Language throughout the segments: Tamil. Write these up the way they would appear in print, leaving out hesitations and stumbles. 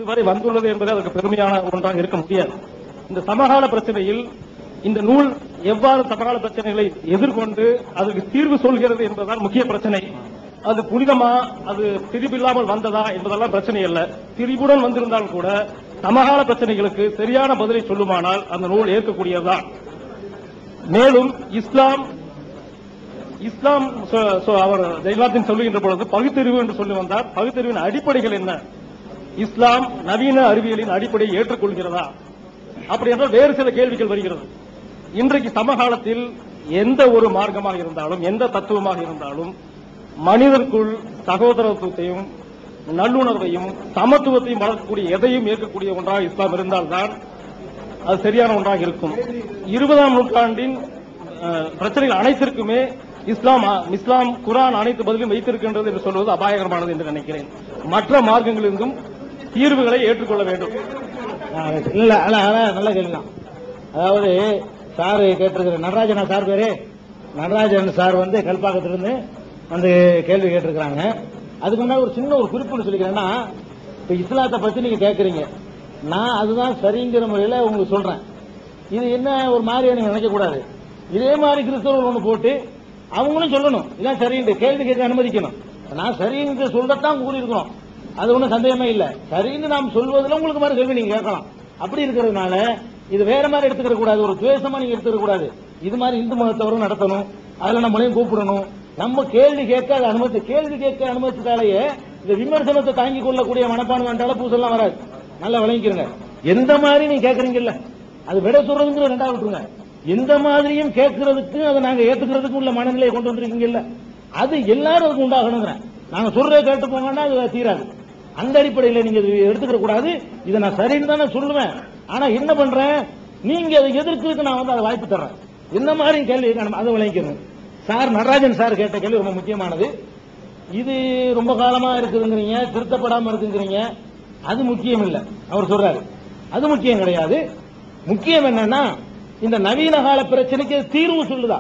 இதுவரை வந்துள்ளது என்பது அதற்கு பெருமையான ஒன்றாக இருக்க முடியாது. இந்த சமகால பிரச்சனையில் இந்த நூல் எவ்வாறு சமகால பிரச்சனைகளை எதிர்கொண்டு அதற்கு தீர்வு சொல்கிறது என்பதுதான் முக்கிய பிரச்சனை. அது புனிதமா, அது திரிபில்லாமல் வந்ததா என்பதெல்லாம் பிரச்சனை அல்ல. திரிபுடன் வந்திருந்தால் கூட சமகால பிரச்சனைகளுக்கு சரியான பதிலை சொல்லுமானால் அந்த நூல் ஏற்கக்கூடியதுதான். மேலும் இஸ்லாம் அவர் ஜெயலலிதா சொல்லுகின்ற பொழுது பகுத்தறிவு என்று சொல்லி வந்தார். பகுத்தறிவின் அடிப்படைகள் என்ன? இஸ்லாம் நவீன அறிவியலின் அடிப்படையை ஏற்றுக்கொள்கிறதா? அப்படி என்றால் வேறு சில கேள்விகள் வருகிறது. இன்றைக்கு சமகாலத்தில் எந்த ஒரு மார்க்கமாக இருந்தாலும், எந்த தத்துவமாக இருந்தாலும், மனிதர்க்குள் சகோதரத்துவத்தையும் நல்லுணர்வையும் சமத்துவத்தையும் வளர்க்கக்கூடிய எதையும் ஏற்கக்கூடிய ஒன்றாக இஸ்லாம் இருந்தால்தான் அது சரியான ஒன்றாக இருக்கும். 20ஆம் நூற்றாண்டின் பிரச்சனைகள் அனைத்திற்குமே இஸ்லாம் குர்ஆன் அனைத்து பதிலும் வைத்திருக்கின்றது என்று சொல்வது அபாயகரமானது என்று நினைக்கிறேன். மற்ற மார்க்கங்களிலிருந்தும் தீர்வுகளை ஏற்றுக்கொள்ள வேண்டும். இல்ல நல்ல கேள்விதான். அதாவது சார் கேட்டிருக்கிற நடராஜனா சார் பேரு நடராஜன் சார் கல்பாக்கத்திலிருந்து கேள்வி கேட்டிருக்கிறாங்க. அதுக்கு முன்னாடி ஒரு சின்ன ஒரு குறிப்பு சொல்லிக்கிறேன்னா, இப்ப இஸ்லாத்தை பத்தி நீங்க கேட்கறீங்க, நான் அதுதான் சரிங்கிற முறையில உங்களுக்கு சொல்றேன். இது என்ன ஒரு மாதிரியா நீங்க நினைக்க கூடாது. இதே மாதிரி கிறிஸ்தவர்கள் ஒண்ணு போட்டு அவங்களும் சொல்லணும் இதான் சரின்னு கேள்வி கேட்க அனுமதிக்கணும். நான் சரின்னு சொல்லத்தான் கூறி இருக்கிறோம், அது ஒன்றும் சந்தேகமே இல்லை. சரின்னு நாம் சொல்வதில் உங்களுக்கு மாதிரி கேள்வி நீங்க கேட்கலாம். அப்படி இருக்கிறதுனால இது வேற மாதிரி எடுத்துக்கிற கூடாது, ஒரு துவேஷமா நீங்க எடுத்துக்க கூடாது. இது மாதிரி இந்து மதத்தவரும் நடத்தணும், அதுல நம்மளையும் கூப்பிடணும். நம்ம கேள்வி கேட்க கேள்வி கேட்க அனுமதித்தாலேயே இந்த விமர்சனத்தை தாங்கிக் கொள்ளக்கூடிய மனப்பான்மை வந்தாலும் பூசெல்லாம் வராது. நல்லா விளங்கிக்கிறங்க. எந்த மாதிரி நீங்க கேட்கறீங்கல்ல, அது விட சொல்றதுங்கிற ரெண்டாவது விட்டுருங்க. எந்த மாதிரியும் கேட்கறதுக்கு அதை நாங்க ஏத்துக்கிறதுக்கு உள்ள மனநிலையை கொண்டு வந்திருக்கீங்கல்ல, அது எல்லாரும் அதுக்கு உண்டாகணுங்க. நாங்க சொல்றதை கேட்டு போங்கன்னா அது தீராது. அந்த அடிப்படையில் நீங்க எடுத்துக்கிற கூடாது. இதை நான் சரின்னு தானே சொல்லுவேன், ஆனா என்ன பண்றேன், நீங்க அதை எதிர்க்கிறதுக்கு நான் அதை வாய்ப்பு தர்றேன். இந்த மாதிரி கேள்வி அதை விளங்கிக்கணும். சார் நடராஜன் சார் கேட்ட கேள்வி ரொம்ப முக்கியமானது. இது ரொம்ப காலமா இருக்குதுங்கிறீங்க, திருத்தப்படாம இருக்குங்கிறீங்க. அது முக்கியம் இல்லை அவர் சொல்றாரு, அது முக்கியம் கிடையாது. முக்கியம் என்னன்னா, இந்த நவீன கால பிரச்சனைக்கு தீர்வு சொல்லுதா?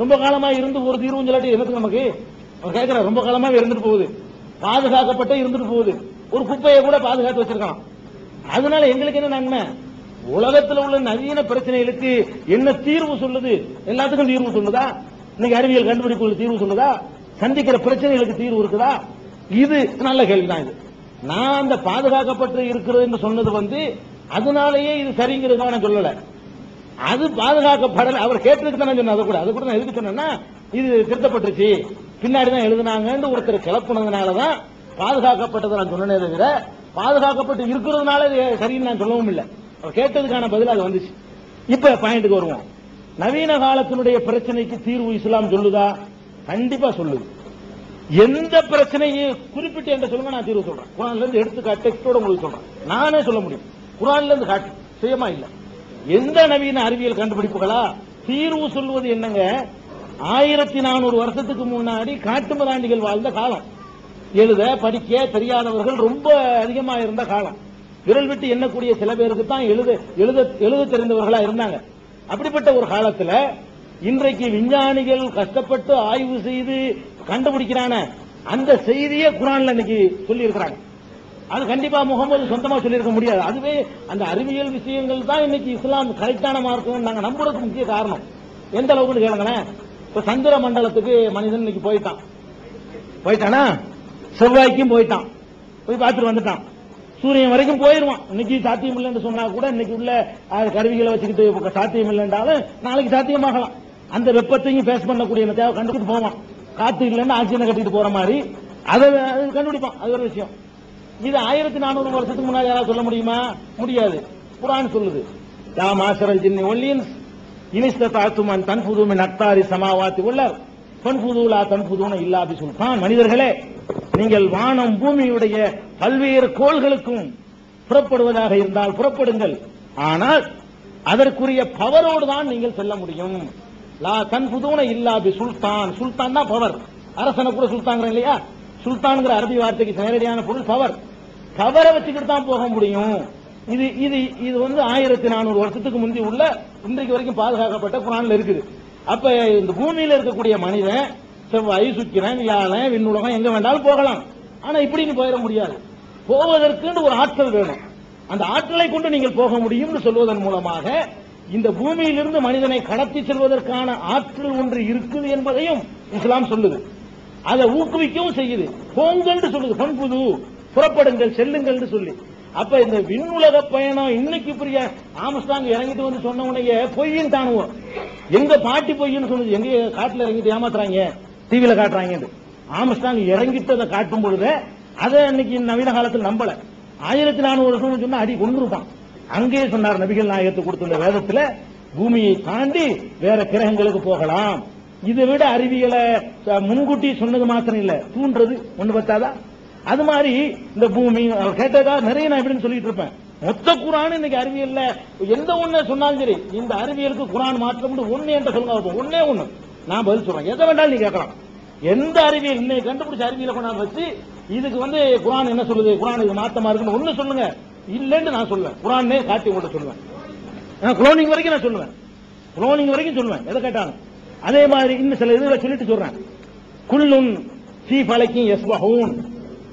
ரொம்ப காலமா இருந்து ஒரு தீர்வு சொல்லாட்டி என்னத்துக்கு நமக்கு கேட்கிற? ரொம்ப காலமாக இருந்துட்டு போகுது, பாதுகாக்கப்பட்ட இருந்துட்டு போகுது. ஒரு குப்பையை கூட பாதுகாத்து வச்சிருக்கலாம். அதனால எங்களுக்கு என்ன நன்மை? உலகத்தில் உள்ள நவீன பிரச்சனைகளுக்கு என்ன தீர்வு சொல்லுது? எல்லாத்துக்கும் தீர்வு சொல்லுதா? இன்னைக்கு அறிவியல் கண்டுபிடிப்புகளுக்கு தீர்வு சொல்லுதா? சந்திக்கிற பிரச்சனைகளுக்கு தீர்வு இருக்குதா? இது நல்ல கேள்விதான். இது நான் அந்த பாதுகாக்கப்பட்டு இருக்கிறது சொன்னது அதனாலேயே இது சரிங்கிறது நான் சொல்லல. அது பாதுகாக்கப்படல, அவர் கேட்டதுக்கு தான் சொன்ன. அதை கூட நான் எதுக்கு சொன்னேன்னா, இது திருத்தப்பட்டுருச்சு பின்னாடிதான் எழுதுனாங்கன்னு ஒருத்தர் கிளப்புனதுனாலதான் பாதுகாக்கப்பட்டதை நான் சொன்னே தவிர, பாதுகாக்கப்பட்டு இருக்கிறதுனால சரின்னு நான் சொல்லவும் இல்லை. அவர் கேட்டதுக்கான பதில் அது வந்துச்சு. இப்ப பாயிண்ட்டுக்கு வருவோம். நவீன காலத்தினுடைய பிரச்சனைக்கு தீர்வு இஸ்லாம் சொல்லுதா? கண்டிப்பா சொல்லுது. எந்த பிரச்சனையும் குறிப்பிட்டு என்ற சொல்லுங்க, நான் தீர்வு சொல்றேன். குர்ஆன்ல இருந்து எடுத்து டெக்ஸ்டோட உங்களுக்கு சொல்றேன். நானே சொல்ல முடியும். குர்ஆன்ல இருந்து காட்டு சுயமா இல்ல. எந்த நவீன அறிவியல் கண்டுபிடிப்புகளா தீர்வு சொல்வது என்னங்க? 1400 வருஷத்துக்கு முன்னாடி காட்டுமிராண்டிகள் வாழ்ந்த காலம், எழுத படிக்க தெரியாதவர்கள் ரொம்ப அதிகமா இருந்த காலம், விரல் விட்டு எண்ணக்கூடிய சில பேருக்கு தான் எழுத தெரிந்தவர்களா இருந்தாங்க. அப்படிப்பட்ட ஒரு காலத்துல இன்றைக்கு விஞ்ஞானிகள் கஷ்டப்பட்டு ஆய்வு செய்து கண்டுபிடிக்கிறான அந்த செய்தியை குர்ஆன்ல இன்னைக்கு சொல்லி இருக்கிறாங்க. அது கண்டிப்பா முகமது சொந்தமா சொல்லியிருக்க முடியாது. அதுவே அந்த அறிவியல் விஷயங்கள் தான் இன்னைக்கு இஸ்லாம் கரெக்டான மார்க்கம் நாங்க நம்புறதுக்கு முக்கிய காரணம். எந்த அளவுக்கு கேளுங்களேன். இப்ப சந்திர மண்டலத்துக்கு மனிதன் இன்னைக்கு போயிட்டானா, செவ்வாய்க்கும் போயிட்டான், போய் பார்த்துட்டு வந்துட்டான், சூரியன் வரைக்கும் போயிருவான். இன்னைக்கு சாத்தியம் இல்லைன்னு சொன்னா கூட இன்னைக்கு உள்ள கருவிகளை வச்சுக்கிட்டு சாத்தியம் இல்லைன்றாலும் நாளைக்கு சாத்தியமாகலாம். அந்த வெப்பத்தையும் பேஸ் பண்ணக்கூடிய தேவை கண்டுபிடிச்சு போவான். காத்து இல்லைன்னு ஆக்சிஜன் கட்டிட்டு போற மாதிரி அதை கண்டுபிடிப்பான். அது ஒரு விஷயம். இது 1400 வருஷத்துக்கு முன்னாடி யாராவது சொல்ல முடியுமா? முடியாது. குர்ஆன் சொல்லுது, யா மாஷரல் ஜின்னி வல் இன்ஸ் இனிஸ்ததஅதும் அன் தன்ஃபுது மின் அக்தாரி ஸமாவாத்தி வல் அர்த் ஃபன்ஃபுது லா தன்ஃபுதுன இல்லா பிசுல்தான். மனிதர்களே, நீங்கள் வானம் பூமியுடைய பல்வேறு கோள்களுக்கும் புறப்படுவதாக இருந்தால் புறப்படுங்கள், ஆனால் அதற்குரிய பவரோடு தான் நீங்கள் செல்ல முடியும். லா தன்ஃபுதுன இல்லா பிசுல்தான். சுல்தான் தான் பவர். அரசனை கூட சுல்தான்ங்கற இல்லையா? சுல்தான்ங்கிற அரபி வார்த்தைக்கு நேரடியான பொருள் பவர். பவரை வச்சுக்கிட்டு தான் போக முடியும். இது இது இது 1400 வருஷத்துக்கு முந்தி உள்ள இன்றைக்கு வரைக்கும் பாதுகாக்கப்பட்ட குர்ஆன்ல இருக்குது. அப்ப இந்த பூமியில இருக்கக்கூடிய மனிதன் செவ்வாய், சுக்கிரன், வியாழன், விண்ணுலகம் எங்க வேண்டாலும் போகலாம். ஆனா இப்படின்னு போயிட முடியாது. போவதற்கு ஒரு ஆற்றல் வேணும். அந்த ஆற்றலை கொண்டு நீங்கள் போக முடியும் சொல்வதன் மூலமாக இந்த பூமியிலிருந்து மனிதனை கடத்தி செல்வதற்கான ஆற்றல் ஒன்று இருக்குது என்பதையும் இஸ்லாம் சொல்லுது. அதை ஊக்குவிக்கவும் செய்யுது. போங்கன்னு சொல்லுது, பண்புது புறப்படுங்கள் செல்லுங்கள் சொல்லி. அப்ப இந்த விண்ணுலக பயணம் இன்னைக்கு பெரிய ஆம்ஸ்ட்ராங் இறங்கிட்டு வந்து சொன்ன உடனே பொய்ன்னு தானுவோம். எங்க பாட்டி பொய்ன்னு சொன்னது, எங்க காட்டுல இறங்கிட்டு ஏமாத்துறாங்க, டிவியில காட்டுறாங்க. ஆம்ஸ்ட்ராங் இறங்கிட்டு அதை காட்டும் பொழுது அதை இன்னைக்கு நவீன காலத்தில் நம்பல. 1400 வருஷம் சொன்னா அடி கொண்டிருப்பான். அங்கே சொன்னார் நபிகள் நாயகத்தை கொடுத்துள்ள வேதத்துல பூமியை தாண்டி வேற கிரகங்களுக்கு போகலாம். இதை விட அறிவியலை முன்கூட்டி சொன்னது மாத்திரம் இல்ல, தூண்டுறது ஒண்ணு பத்தாதா? அது மாதிரி இந்த பூமி கேட்டதா நிறைய நான் எப்படின்னு சொல்லிட்டு இருப்பேன். மொத்த குரான் இன்னைக்கு அறிவியல்ல எந்த ஒண்ணு சொன்னாலும் சரி, இந்த அறிவியலுக்கு குரான் மாற்றம் ஒண்ணு என்ற சொல்லுங்க, ஒன்னே ஒண்ணு நான் பதில் சொல்றேன். எதை வேண்டாலும் நீ கேட்கலாம். எந்த அறிவியல் இன்னைக்கு கண்டுபிடிச்ச அறிவியலை கொண்டாந்து வச்சு இதுக்கு குரான் என்ன சொல்லுது, குரான் இது மாத்தமா இருக்குன்னு ஒண்ணு சொல்லுங்க. இல்லன்னு நான் சொல்லுவேன். குரானே காட்டி உங்கள்ட்ட சொல்லுவேன். குளோனிங் வரைக்கும் நான் சொல்லுவேன். குளோனிங் வரைக்கும் சொல்லுவேன் எதை கேட்டாலும். அதே மாதிரி இன்னும் சில இதுல சொல்லிட்டு சொல்றேன். குல்லுன் ஃபீ ஃபலக்கின் யஸ்பஹூன்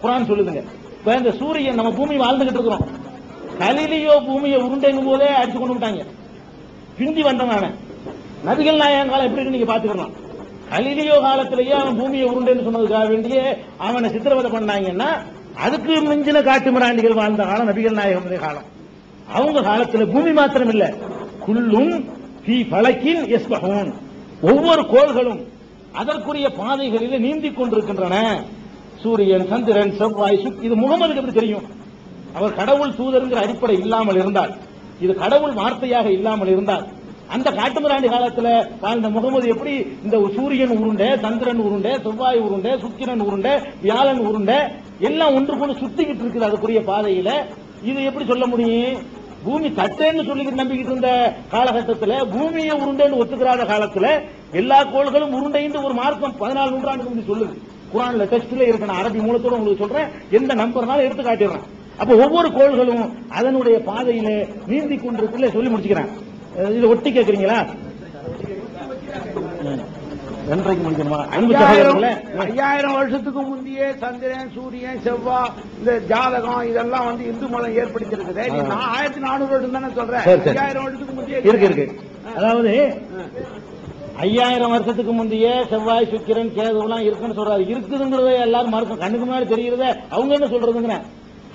குரான் சொல்லுதுங்க. இப்ப இந்த சூரியன் நம்ம பூமி வாழ்ந்துகிட்டு இருக்கிறோம். கலிலியோ பூமியை உருண்டைங்கும் போதே அடிச்சு கொண்டு விட்டாங்க. பிந்தி வந்தவன் நபிகள் நாயகம் காலம் எப்படி நீங்க பாத்துக்கலாம். கலிலியோ காலத்திலேயே அவன் பூமியை உருண்டைன்னு சொன்னதுக்காக வேண்டிய அவனை சித்திரவதை பண்ணாங்கன்னா அதுக்கு மிஞ்சின காட்டு மிராண்டிகள் வாழ்ந்த காலம் நபிகள் நாயகமுடைய காலம். அவங்க காலத்தில் பூமி மாத்திரம் இல்ல, குல்லும் ஃபீ ஃபலக்கின் யஸ்பஹூன் ஒவ்வொரு கோள்களும் அதற்குரிய பாதைகளில் நீந்திக் கொண்டிருக்கின்றன. சூரியன், சந்திரன், செவ்வாய், இது முகமதுக்கு எப்படி தெரியும்? அவர் கடவுள் தூதருங்கிற அடிப்படை இல்லாமல் இருந்தால், இது கடவுள் வார்த்தையாக இல்லாமல் இருந்தால், அந்த காட்டுமிராண்டி காலத்தில் வாழ்ந்த முகமது எப்படி இந்த சூரியன் உருண்டை, சந்திரன் உருண்டை, செவ்வாய் உருண்டை, சுக்கிரன் உருண்டை, வியாழன் உருண்டை எல்லாம் ஒன்று கொண்டு சுத்திக்கிட்டு இருக்குது அதுக்குரிய பாதையில. இது எப்படி சொல்ல முடியும்? பூமி தட்டேன்னு சொல்லிக்கிட்டு நம்பிக்கிட்டு இருந்த காலகட்டத்தில், பூமியை உருண்டைன்னு ஒத்துக்கிறாத காலத்தில் எல்லா கோள்களும் உருண்டைன்னு ஒரு மார்க்கம் 14 நூற்றாண்டுக்கு முன்னாடி சொல்லுது. குரான்ல டெக்ஸ்ட்ல இருக்க அரபி மூலத்தோட உங்களுக்கு சொல்றேன், எந்த நம்பர்னாலும் எடுத்து காட்டிடுறேன். அப்ப ஒவ்வொரு கோள்களும் அதனுடைய பாதையில நீந்தி கொண்டிருக்குள்ள சொல்லி முடிச்சுக்கிறேன். இது ஒட்டி கேட்கறீங்களா? என்றைக்கு முடிக்கணுமா? 5000 வருஷத்துக்கு முந்தைய சந்திரன், சூரியன், செவ்வாய், இந்த ஜாதகம் இதெல்லாம் இந்து மதம் ஏற்படுத்திருக்குது. நான் 1400 வருஷம் தானே சொல்றேன். 5000 வருஷத்துக்கு முந்தைய இருக்கு. அதாவது 5000 வருஷத்துக்கு முந்தைய செவ்வாய், சுக்கிரன், கேது எல்லாம் இருக்குன்னு சொல்றாரு. இருக்குதுங்கிறத எல்லாரும் மறுக்கும். கண்ணுக்கு முன்னாடி தெரிகிறத அவங்க என்ன சொல்றதுங்க?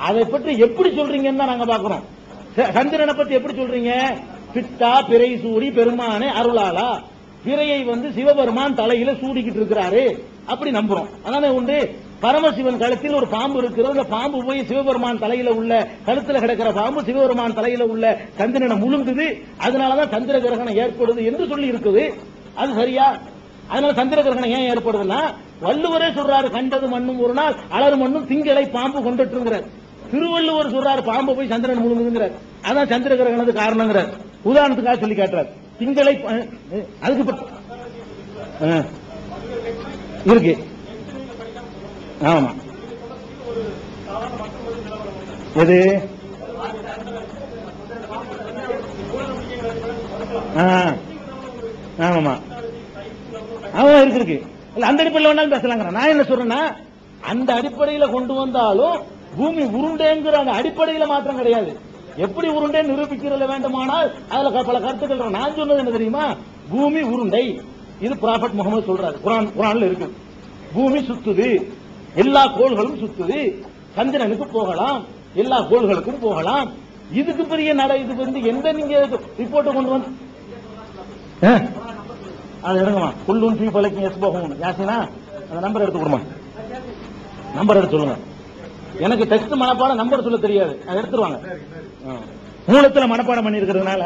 அதை பற்றி எப்படி சொல்றீங்கன்னு தான் நாங்க பாக்குறோம். சந்திரனை பத்தி எப்படி சொல்றீங்க? பித்தா பிறை சூடி பெருமானே அருளாளா, பிறையை சிவபெருமான் தலையில சூடிக்கிட்டு இருக்கிறாரு அப்படி நம்புறோம். அதானே உண்டு. பரமசிவன் கழுத்தில் ஒரு பாம்பு இருக்கிறது. அந்த பாம்பு போய் சிவபெருமான் தலையில உள்ள கழுத்துல கிடக்கிற பாம்பு சிவபெருமான் தலையில உள்ள சந்திரனை முழுங்குது. அதனாலதான் சந்திர கிரகணம் ஏற்படுது என்று சொல்லி இருக்குது. அது சரியா? அதனால சந்திர கிரகணம் ஏன் ஏற்படுதுன்னா, வள்ளுவரே சொல்றாரு, கண்டது மண்ணும் ஒரு நாள் அலறு மண்ணும் திங்களை பாம்பு கொண்டுட்டுங்கிறார். திருவள்ளுவர் சொல்றாரு, பாம்பு போய் சந்திரன் முழுங்குங்கிறார். அதான் சந்திர கிரகணத்துக்கு காரணங்கிறார். உதாரணத்துக்காக சொல்லி காட்டுறார். திங்களை அதுக்கு இருக்கு. ஆமா, எது? ஆமா, அவன் இருக்கு. இல்ல அந்த அடிப்படையில் வேணாலும் பேசலாங்க. நான் என்ன சொல்றேன்னா, அந்த அடிப்படையில கொண்டு வந்தாலும் பூமி உருண்டைங்கிற அந்த அடிப்படையில மாற்றம் கிடையாது. எப்படி உருண்டை நிரூபிக்கிறதுல வேண்டுமானால் அதுல பல கருத்துக்கள். நான் சொன்னது என்ன தெரியுமா? பூமி உருண்டை. இது ப்ராஃபட் முகமது சொல்றாரு. குரான்ல இருக்கு. பூமி சுத்துது, எல்லா கோள்களும் சுத்துது, சந்திரனுக்கு போகலாம், எல்லா கோள்களுக்கும் போகலாம். இதுக்கு பெரிய நட. இது எந்த நீங்க ரிப்போர்ட்டை கொண்டு வந்து அது எடுங்கம்மா. குல்லுன் ஃபீ ஃபலக்கின் யஸ்பஹூன் யாசினா அந்த நம்பர் எடுத்து கொடுமா. நம்பர் எடுத்து சொல்லுங்க. எனக்கு டெக்ஸ்ட் மனப்பாடம் நம்பர் சொல்ல தெரியாது, அதை எடுத்துருவாங்க. மூலத்துல மனப்பாடம் பண்ணி இருக்கிறதுனால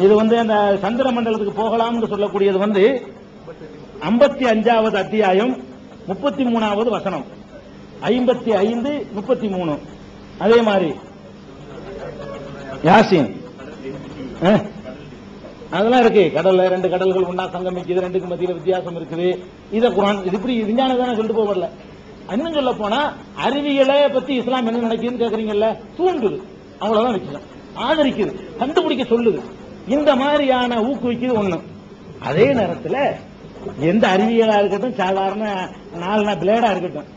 இது அந்த சந்திர மண்டலத்துக்கு போகலாம் சொல்லக்கூடியது 55வது அத்தியாயம் 33வது வசனம், 55, 33. அதே மாதிரி யாசின் அதெல்லாம் இருக்கு. கடல்ல 2 கடல்கள் ஒன்னா சங்கமிக்குது, 2க்கு மத்தியில வித்தியாசம் இருக்குது. இதை குரான் இது இப்படி விஞ்ஞானம் தானே சொல்லிட்டு போகல. இன்னும் சொல்ல போனா அறிவியலை பத்தி இஸ்லாம் என்ன நினைக்குதுன்னு கேக்குறீங்கல்ல, தூண்டுது, அவ்வளவுதான் வச்சுக்கலாம். ஆதரிக்குது, கண்டுபிடிக்க சொல்லுது, இந்த மாதிரியான ஊக்குவிக்குது ஒண்ணு. அதே நேரத்தில் எந்த அறிவியலா இருக்கட்டும், சாதாரண 4 பிளேடா இருக்கட்டும்,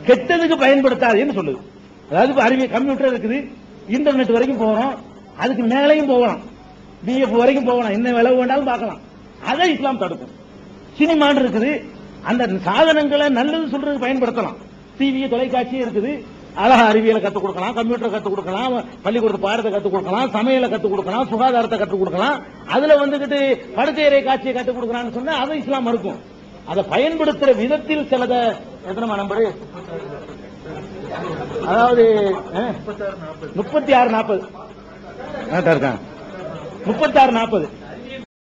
கெட்டதுக்கு பயன்படுத்தாதுன்னு சொல்லுது. அதாவது இப்ப அறிவியல் கம்ப்யூட்டர் இருக்குது, இன்டர்நெட் வரைக்கும் போறோம், அதுக்கு மேலையும் போகலாம், பிஎஃப் வரைக்கும் போகலாம், என்ன விளைவு வேண்டாலும் பார்க்கலாம். அதை இஸ்லாம் தடுக்கும். சினிமான் இருக்குது, அந்த சாதனங்களை நல்லது சொல்றதுக்கு பயன்படுத்தலாம். டிவி, தொலைக்காட்சி இருக்குது, அழகா அறிவியலை கத்துக் கொடுக்கலாம், கம்ப்யூட்டர் கத்துக் கொடுக்கலாம், பள்ளிக்கூடத்து பாடத்தை கத்துக் கொடுக்கலாம், சமையலை கத்துக் கொடுக்கலாம், சுகாதாரத்தை கத்துக் கொடுக்கலாம். அதுல வந்துகிட்டு படுக்கையறை காட்சியை கத்துக் கொடுக்கறான்னு சொன்னா அதை இஸ்லாம் மறுக்கும். அதை பயன்படுத்துற விதத்தில் சிலத எத்தனை நம்பர், அதாவது 36-40 இருக்காங்க, 36-40